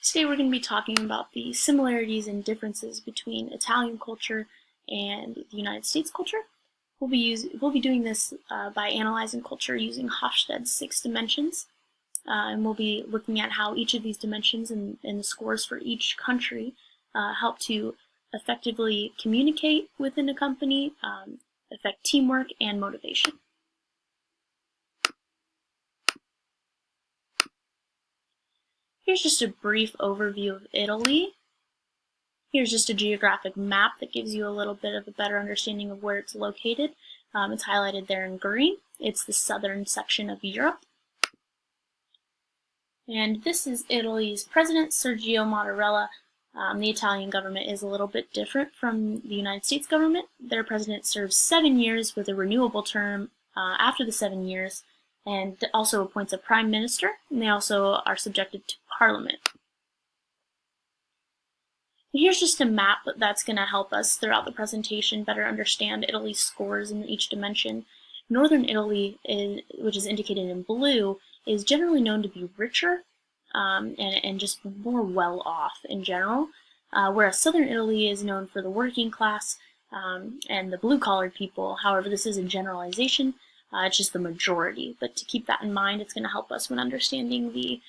Today we're going to be talking about the similarities and differences between Italian culture and the United States culture. We'll be doing this by analyzing culture using Hofstede's 6 dimensions, and we'll be looking at how each of these dimensions and the scores for each country help to effectively communicate within a company, affect teamwork and motivation. Here's just a brief overview of Italy. Here's just a geographic map that gives you a little bit of a better understanding of where it's located. It's highlighted there in green. It's the southern section of Europe. And this is Italy's president, Sergio Mattarella. The Italian government is a little bit different from the United States government. Their president serves 7 years with a renewable term after the 7 years, and also appoints a prime minister, and they also are subjected to parliament. Here's just a map that's going to help us throughout the presentation better understand Italy's scores in each dimension. Northern Italy, which is indicated in blue, is generally known to be richer and just more well off in general, whereas Southern Italy is known for the working class and the blue-collar people. However, this is a generalization. It's just the majority, but to keep that in mind, it's going to help us when understanding the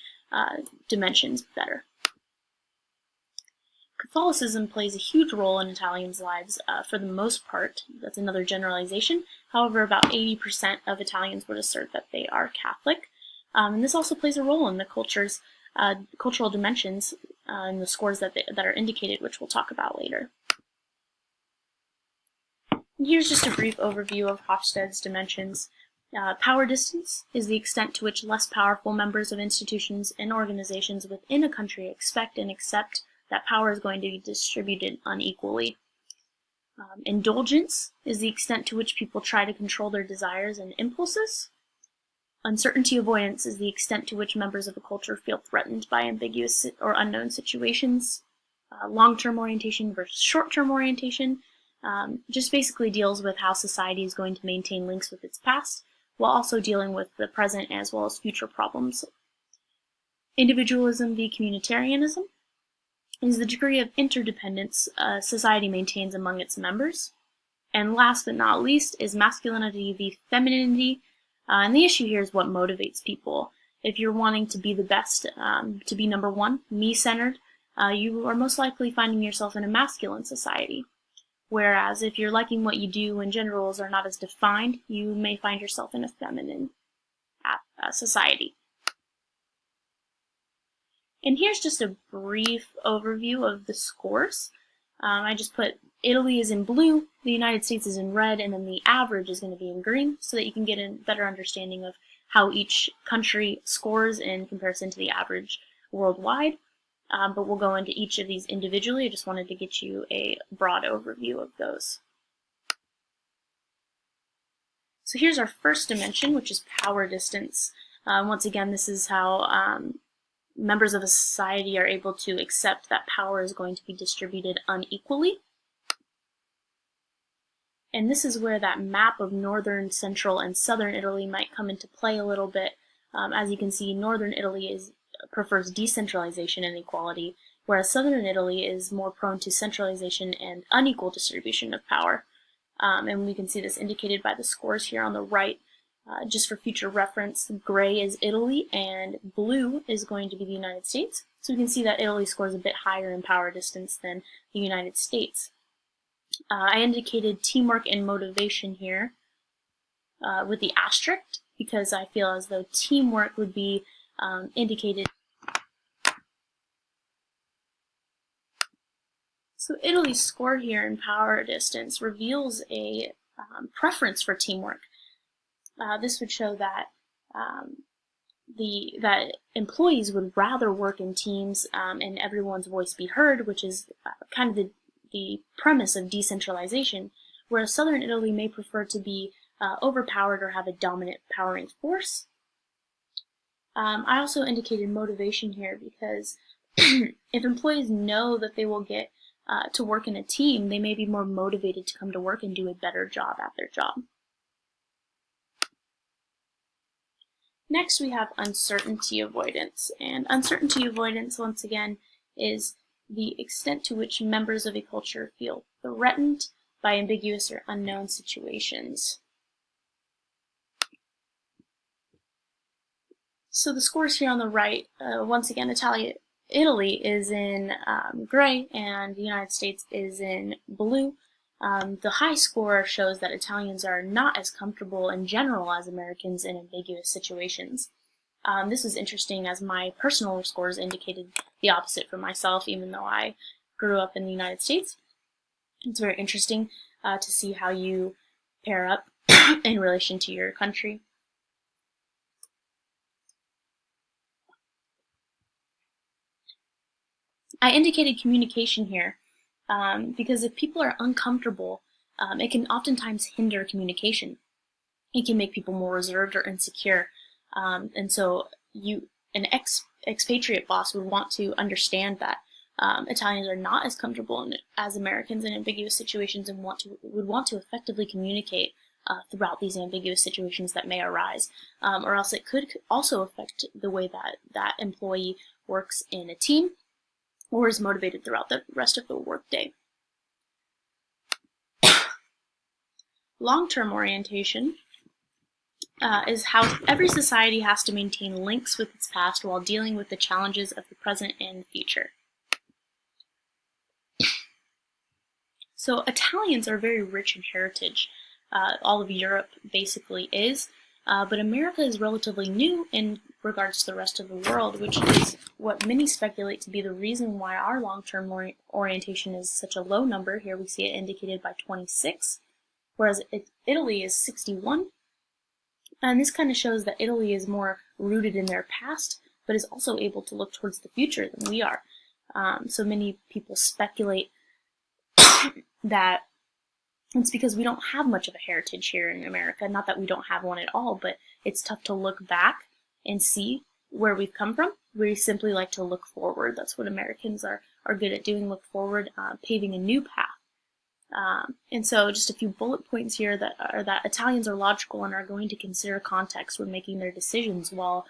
dimensions better. Catholicism plays a huge role in Italians' lives for the most part. That's another generalization. However, about 80% of Italians would assert that they are Catholic. And this also plays a role in the cultural dimensions and the scores that are indicated, which we'll talk about later. And here's just a brief overview of Hofstede's dimensions. Power distance is the extent to which less powerful members of institutions and organizations within a country expect and accept that power is going to be distributed unequally. Indulgence is the extent to which people try to control their desires and impulses. Uncertainty avoidance is the extent to which members of a culture feel threatened by ambiguous or unknown situations. Long-term orientation versus short-term orientation just basically deals with how society is going to maintain links with its past, while also dealing with the present as well as future problems. Individualism v. communitarianism is the degree of interdependence society maintains among its members. And last but not least is masculinity v. femininity, and the issue here is what motivates people. If you're wanting to be the best, to be number one, me-centered, you are most likely finding yourself in a masculine society. Whereas if you're liking what you do and gender roles are not as defined, you may find yourself in a feminine society. And here's just a brief overview of the scores. I just put Italy is in blue, the United States is in red, and then the average is going to be in green, so that you can get a better understanding of how each country scores in comparison to the average worldwide. But we'll go into each of these individually. I just wanted to get you a broad overview of those. So here's our first dimension, which is power distance. Once again, this is how members of a society are able to accept that power is going to be distributed unequally. And this is where that map of northern, central, and southern Italy might come into play a little bit. As you can see, northern Italy prefers decentralization and equality, whereas southern Italy is more prone to centralization and unequal distribution of power. And we can see this indicated by the scores here on the right. Just for future reference, gray is Italy and blue is going to be the United States. So we can see that Italy scores a bit higher in power distance than the United States. I indicated teamwork and motivation here with the asterisk because I feel as though teamwork would be indicated. So Italy's score here in power distance reveals a preference for teamwork. This would show that that employees would rather work in teams and everyone's voice be heard, which is kind of the premise of decentralization, whereas southern Italy may prefer to be overpowered or have a dominant powering force. I also indicated motivation here because if employees know that they will get to work in a team, they may be more motivated to come to work and do a better job at their job. Next, we have uncertainty avoidance. And uncertainty avoidance, once again, is the extent to which members of a culture feel threatened by ambiguous or unknown situations. So the scores here on the right, once again, Italy is in gray and the United States is in blue. The high score shows that Italians are not as comfortable in general as Americans in ambiguous situations. This is interesting as my personal scores indicated the opposite for myself, even though I grew up in the United States. It's very interesting to see how you pair up in relation to your country. I indicated communication here because if people are uncomfortable, it can oftentimes hinder communication. It can make people more reserved or insecure. And so an expatriate boss would want to understand that Italians are not as comfortable as Americans in ambiguous situations and would want to effectively communicate throughout these ambiguous situations that may arise, or else it could also affect the way that employee works in a team or is motivated throughout the rest of the workday. Long-term orientation is how every society has to maintain links with its past while dealing with the challenges of the present and future. So Italians are very rich in heritage. All of Europe basically is, but America is relatively new in regards to the rest of the world, which is what many speculate to be the reason why our long-term orientation is such a low number. Here we see it indicated by 26, whereas Italy is 61. And this kind of shows that Italy is more rooted in their past, but is also able to look towards the future than we are. So many people speculate that it's because we don't have much of a heritage here in America. Not that we don't have one at all, but it's tough to look back and see where we've come from. We simply like to look forward. That's what Americans are good at doing, look forward, paving a new path. And so just a few bullet points here that are that Italians are logical and are going to consider context when making their decisions, while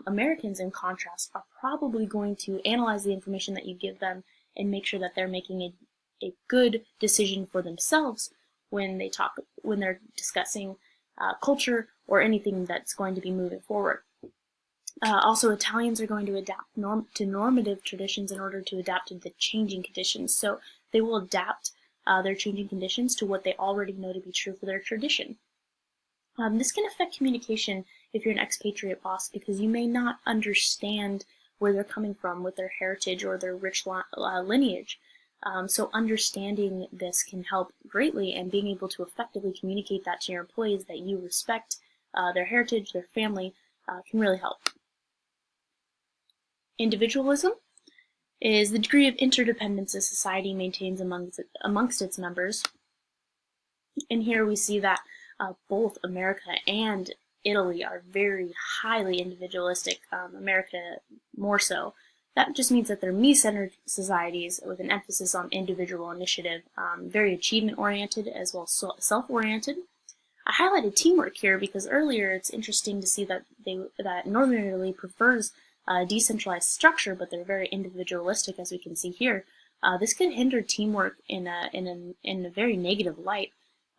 Americans, in contrast, are probably going to analyze the information that you give them and make sure that they're making a good decision for themselves when they're discussing culture or anything that's going to be moving forward. Also, Italians are going to adapt to normative traditions in order to adapt to the changing conditions. So they will adapt their changing conditions to what they already know to be true for their tradition. This can affect communication if you're an expatriate boss, because you may not understand where they're coming from with their heritage or their rich lineage. So understanding this can help greatly, and being able to effectively communicate that to your employees, that you respect their heritage, their family, can really help. Individualism is the degree of interdependence a society maintains amongst its members. And here we see that both America and Italy are very highly individualistic, America more so. That just means that they're me-centered societies with an emphasis on individual initiative, very achievement-oriented as well as self-oriented. I highlighted teamwork here because earlier it's interesting to see that Northern Italy prefers decentralized structure, but they're very individualistic, as we can see here. This could hinder teamwork in a very negative light,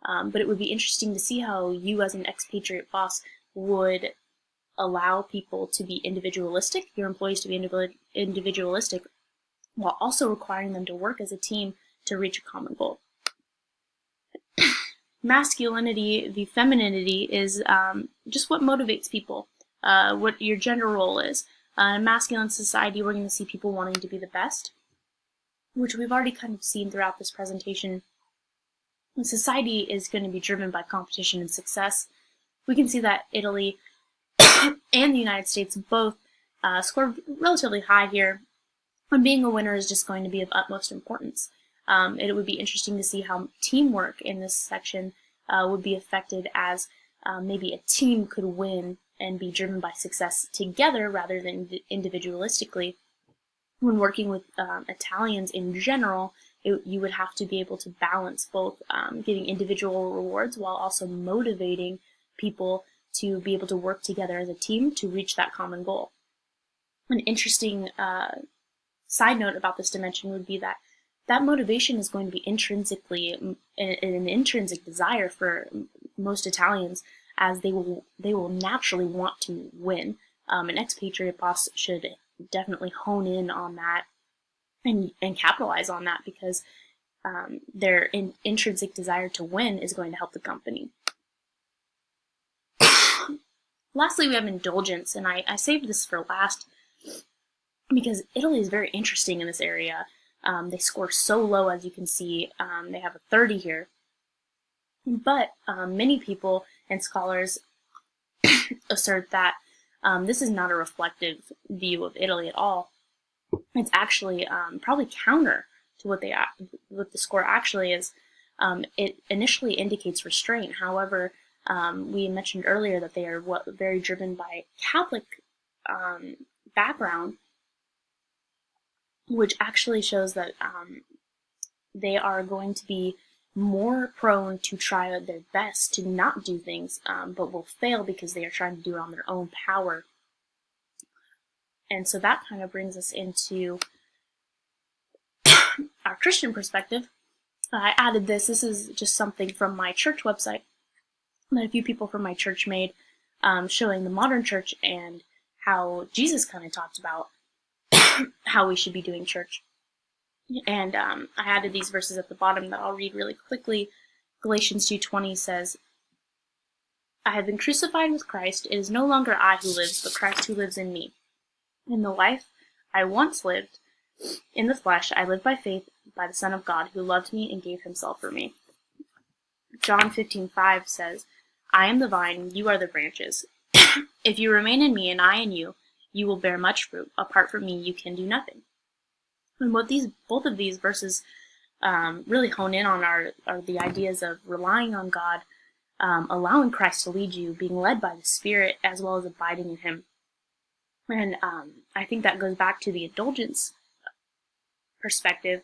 but it would be interesting to see how you, as an expatriate boss, would allow people to be individualistic, your employees to be individualistic, while also requiring them to work as a team to reach a common goal. Masculinity, the femininity, is just what motivates people, what your gender role is. In a masculine society, we're going to see people wanting to be the best, which we've already kind of seen throughout this presentation. Society is going to be driven by competition and success. We can see that Italy and the United States both scored relatively high here, and being a winner is just going to be of utmost importance. It would be interesting to see how teamwork in this section would be affected, as maybe a team could win and be driven by success together rather than individualistically. When working with Italians in general, you would have to be able to balance both getting individual rewards while also motivating people to be able to work together as a team to reach that common goal. An interesting side note about this dimension would be that motivation is going to be intrinsically an intrinsic desire for most Italians, as they will naturally want to win. An expatriate boss should definitely hone in on that and capitalize on that, because their intrinsic desire to win is going to help the company. Lastly, we have indulgence, and I saved this for last because Italy is very interesting in this area. They score so low, as you can see. They have a 30 here. But many people and scholars assert that this is not a reflective view of Italy at all. It's actually probably counter to what the score actually is. It initially indicates restraint. However, we mentioned earlier that they are very driven by Catholic background, which actually shows that they are going to be more prone to try their best to not do things, but will fail because they are trying to do it on their own power. And so that kind of brings us into our Christian perspective. I added this. This is just something from my church website that a few people from my church made, showing the modern church and how Jesus kind of talked about how we should be doing church. And I added these verses at the bottom that I'll read really quickly. Galatians 2:20 says, I have been crucified with Christ. It is no longer I who lives, but Christ who lives in me. In the life I once lived in the flesh, I live by faith by the Son of God, who loved me and gave himself for me. John 15:5 says, I am the vine, you are the branches. If you remain in me and I in you, you will bear much fruit. Apart from me, you can do nothing. And what both of these verses really hone in on are the ideas of relying on God, allowing Christ to lead you, being led by the Spirit, as well as abiding in him. And I think that goes back to the indulgence perspective,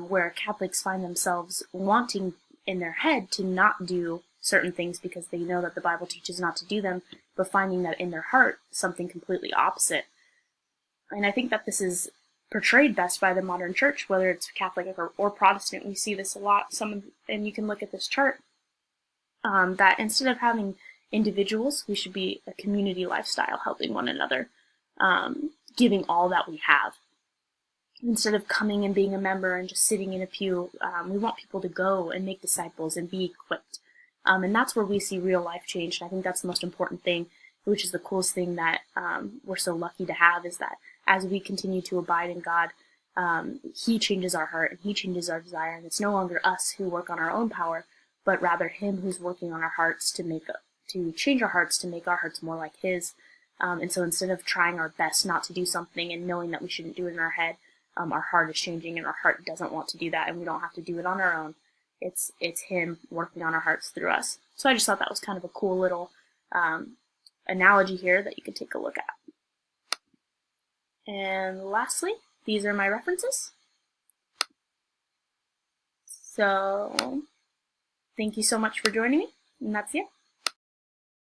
where Catholics find themselves wanting in their head to not do certain things because they know that the Bible teaches not to do them, but finding that in their heart something completely opposite. And I think that this is portrayed best by the modern church, whether it's Catholic or Protestant. We see this a lot. And you can look at this chart, that instead of having individuals, we should be a community lifestyle, helping one another, giving all that we have. Instead of coming and being a member and just sitting in a pew, we want people to go and make disciples and be equipped. And that's where we see real life change. And I think that's the most important thing, which is the coolest thing that we're so lucky to have, is that as we continue to abide in God, he changes our heart and he changes our desire. And it's no longer us who work on our own power, but rather him who's working on our hearts to change our hearts, to make our hearts more like his. And so instead of trying our best not to do something and knowing that we shouldn't do it in our head, our heart is changing, and our heart doesn't want to do that, and we don't have to do it on our own. It's him working on our hearts through us. So I just thought that was kind of a cool little analogy here that you could take a look at. And lastly, these are my references. So thank you so much for joining me, and that's it.